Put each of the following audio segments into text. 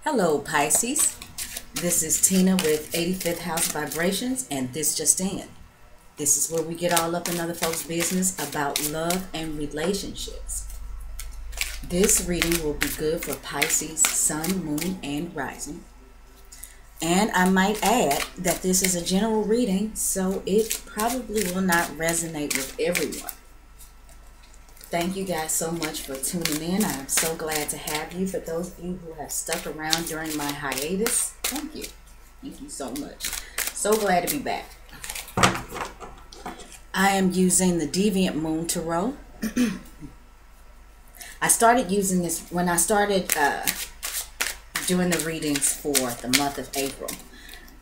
Hello Pisces, this is Tina with 85th House Vibrations, and this just in. This is where we get all up in other folks' business about love and relationships. This reading will be good for Pisces, Sun, Moon, and Rising. And I might add that this is a general reading, so it probably will not resonate with everyone. Thank you guys so much for tuning in. I'm so glad to have you. For those of you who have stuck around during my hiatus, thank you. Thank you so much. So glad to be back. I am using the Deviant Moon Tarot. I started using this when I started doing the readings for the month of April.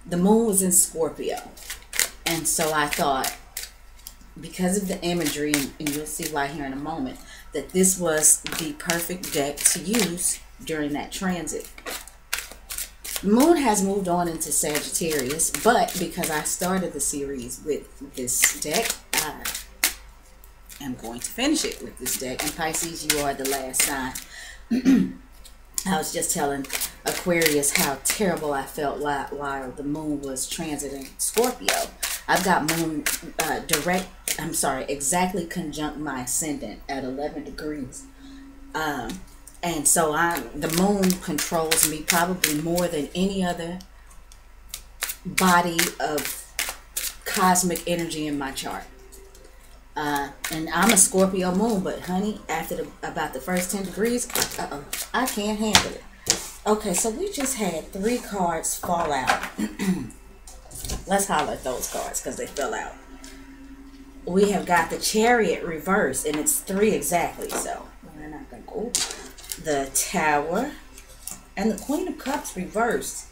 The moon was in Scorpio. And so I thought, because of the imagery, and you'll see why here in a moment, that this was the perfect deck to use during that transit. The moon has moved on into Sagittarius, but because I started the series with this deck, I am going to finish it with this deck. And Pisces, you are the last sign. I was just telling Aquarius how terrible I felt while the moon was transiting Scorpio. I've got moon exactly conjunct my ascendant at 11 degrees. And so the moon controls me probably more than any other body of cosmic energy in my chart. And I'm a Scorpio moon, but honey, after about the first 10 degrees, I can't handle it. Okay, so we just had 3 cards fall out. Let's holler at those cards because they fell out. We have got the Chariot reversed, and it's 3 exactly, so we're not going to go. The Tower and the Queen of Cups reversed,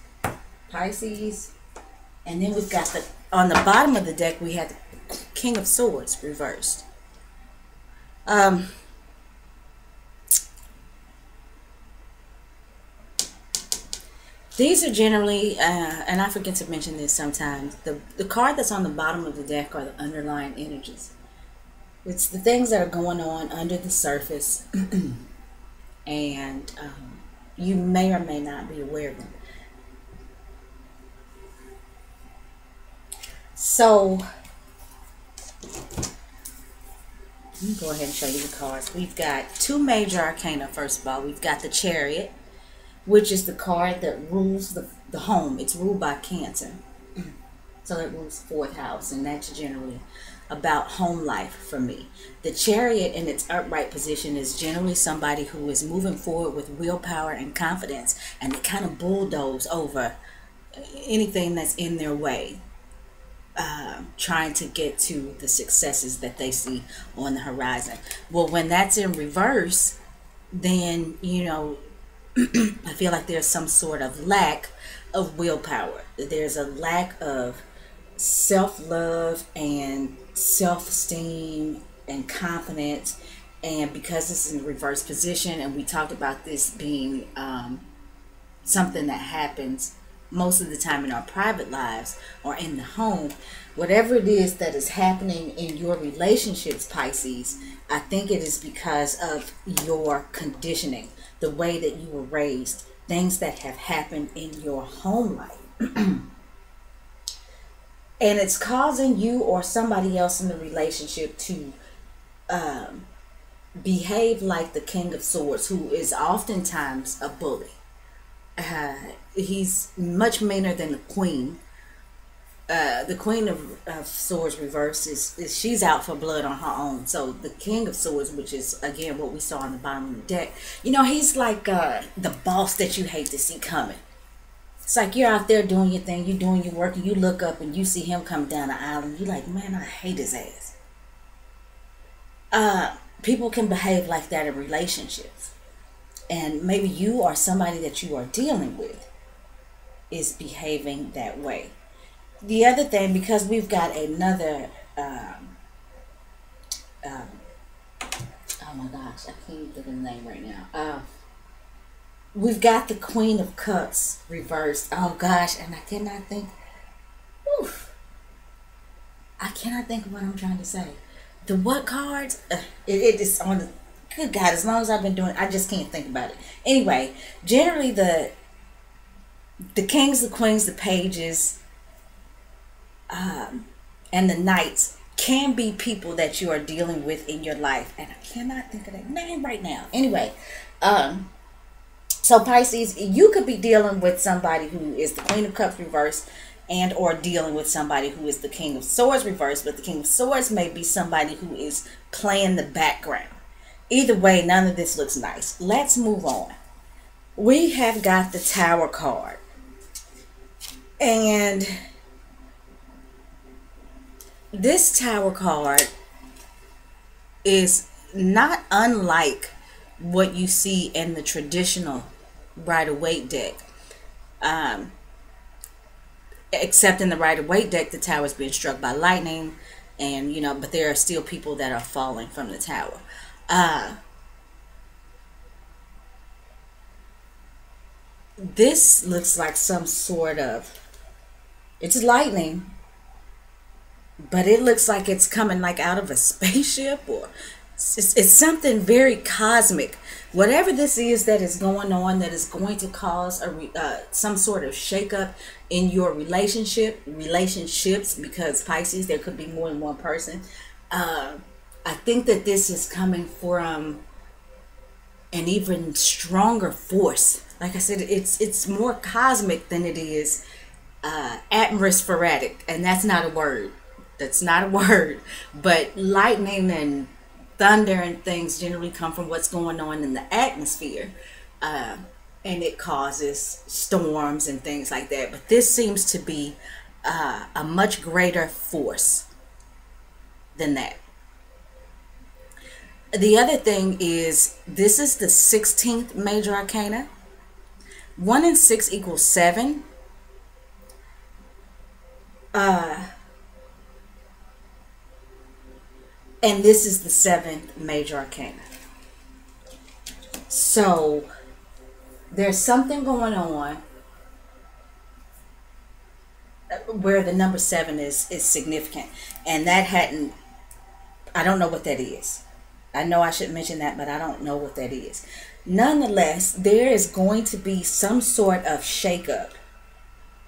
Pisces. And then we've got on the bottom of the deck, we had the King of Swords reversed. These are generally, and I forget to mention this sometimes, the card that's on the bottom of the deck are the underlying energies. It's the things that are going on under the surface, and you may or may not be aware of them. So, let me go ahead and show you the cards. We've got 2 major arcana, first of all. We've got the Chariot, which is the card that rules the home. It's ruled by Cancer. So it rules 4th house, and that's generally about home life for me. The Chariot in its upright position is generally somebody who is moving forward with willpower and confidence, and they kind of bulldoze over anything that's in their way, trying to get to the successes that they see on the horizon. Well, when that's in reverse, then, you know, I feel like there's some sort of lack of willpower. There's a lack of self-love and self-esteem and confidence. And because this is in the reverse position, and we talked about this being something that happens most of the time in our private lives or in the home, whatever it is that is happening in your relationships, Pisces, I think it is because of your conditioning, the way that you were raised, things that have happened in your home life. And it's causing you or somebody else in the relationship to behave like the King of Swords, who is oftentimes a bully. He's much meaner than the Queen. The Queen of Swords reversed is she's out for blood on her own. So the King of Swords, which is again what we saw on the bottom of the deck, you know, he's like the boss that you hate to see coming. It's like you're out there doing your thing, you're doing your work, and you look up and you see him come down the aisle, and you're like, man, I hate his ass. People can behave like that in relationships, and maybe you or somebody that you are dealing with is behaving that way. The other thing, because we've got another, oh my gosh, I can't even think of the name right now. We've got the Queen of Cups reversed. Oh gosh, and I cannot think. I cannot think of what I'm trying to say. The what cards? It is on the. Good God, as long as I've been doing, I just can't think about it. Anyway, generally the The kings, the queens, the pages, and the knights can be people that you are dealing with in your life. And I cannot think of their name right now. Anyway, so Pisces, you could be dealing with somebody who is the Queen of Cups reversed, and or dealing with somebody who is the King of Swords reversed, but the King of Swords may be somebody who is playing the background. Either way, none of this looks nice. Let's move on. We have got the Tower card. And this Tower card is not unlike what you see in the traditional Rider-Waite deck. Except in the Rider-Waite deck, the tower is being struck by lightning, and but there are still people that are falling from the tower. This looks like some sort of, it's lightning, but it looks like it's coming like out of a spaceship, or it's something very cosmic. Whatever this is that is going on, that is going to cause some sort of shakeup in your relationships, because Pisces, there could be more than one person. I think that this is coming from an even stronger force. Like I said, it's more cosmic than it is atmospheric, and that's not a word. That's not a word. But lightning and thunder and things generally come from what's going on in the atmosphere, and it causes storms and things like that. But this seems to be a much greater force than that. The other thing is, this is the 16th major arcana. 1 and 6 equals 7. And this is the 7th major arcana. So there's something going on where the number 7 is significant. And that I don't know what that is. I know I should mention that, but I don't know what that is. Nonetheless, there is going to be some sort of shakeup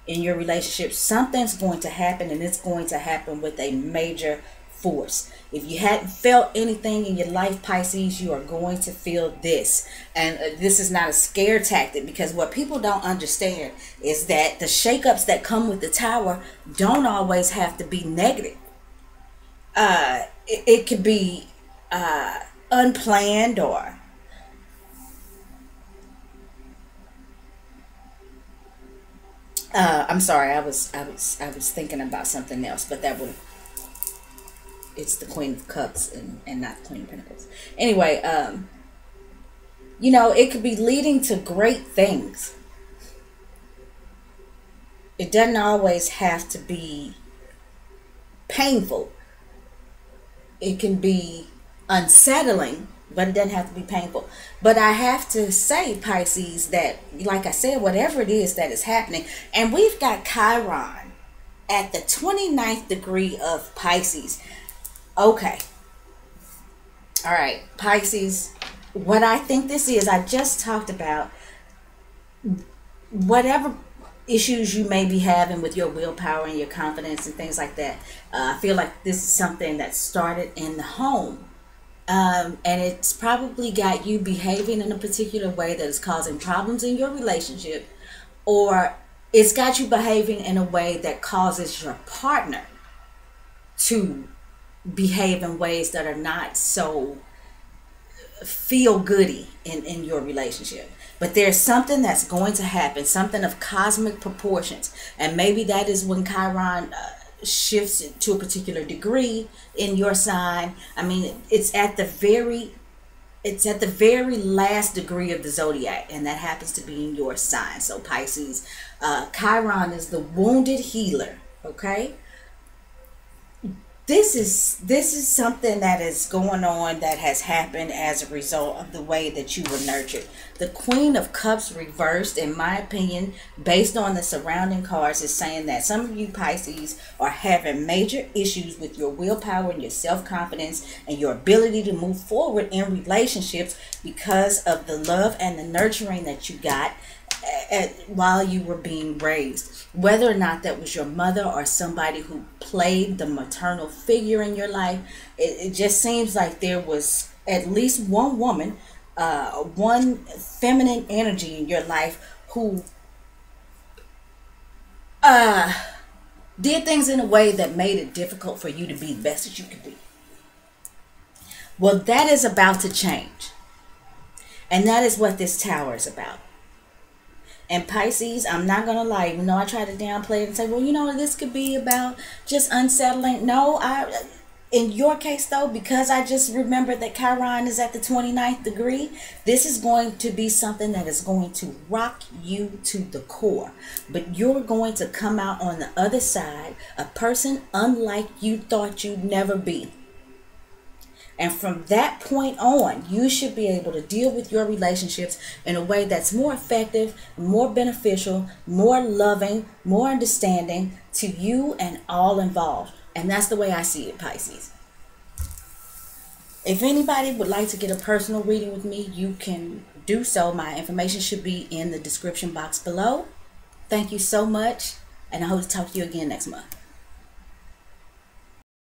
in your relationship. Something's going to happen, and it's going to happen with a major force. If you hadn't felt anything in your life, Pisces, you are going to feel this. And this is not a scare tactic, because what people don't understand is that the shakeups that come with the tower don't always have to be negative. It could be unplanned, or I'm sorry, I was thinking about something else, but that would, it's the Queen of Cups and not the Queen of Pentacles. Anyway, it could be leading to great things. It doesn't always have to be painful. It can be unsettling, but it doesn't have to be painful. But I have to say, Pisces, that, like I said, whatever it is that is happening, and we've got Chiron at the 29th degree of Pisces. Okay. All right, Pisces, what I think this is, I just talked about whatever issues you may be having with your willpower and your confidence and things like that. I feel like this is something that started in the home. And it's probably got you behaving in a particular way that is causing problems in your relationship, or it's got you behaving in a way that causes your partner to behave in ways that are not so feel goody in your relationship. But there's something that's going to happen, something of cosmic proportions, and maybe that is when Chiron shifts to a particular degree in your sign. I mean, it's at the very last degree of the zodiac, and that happens to be in your sign. So Pisces, Chiron is the wounded healer. Okay, this is something that is going on, that has happened as a result of the way that you were nurtured. The Queen of Cups reversed, in my opinion, based on the surrounding cards, is saying that some of you Pisces are having major issues with your willpower and your self-confidence and your ability to move forward in relationships because of the love and the nurturing that you got while you were being raised. Whether or not that was your mother or somebody who played the maternal figure in your life, it just seems like there was at least one woman, one feminine energy in your life who did things in a way that made it difficult for you to be the best that you could be. Well, that is about to change. And that is what this tower is about. And Pisces, I'm not going to lie, even though I try to downplay it and say, well, you know, this could be about just unsettling. No, in your case, though, because I just remembered that Chiron is at the 29th degree, this is going to be something that is going to rock you to the core. But you're going to come out on the other side, a person unlike you thought you'd never be. And from that point on, you should be able to deal with your relationships in a way that's more effective, more beneficial, more loving, more understanding to you and all involved. And that's the way I see it, Pisces. If anybody would like to get a personal reading with me, you can do so. My information should be in the description box below. Thank you so much, and I hope to talk to you again next month.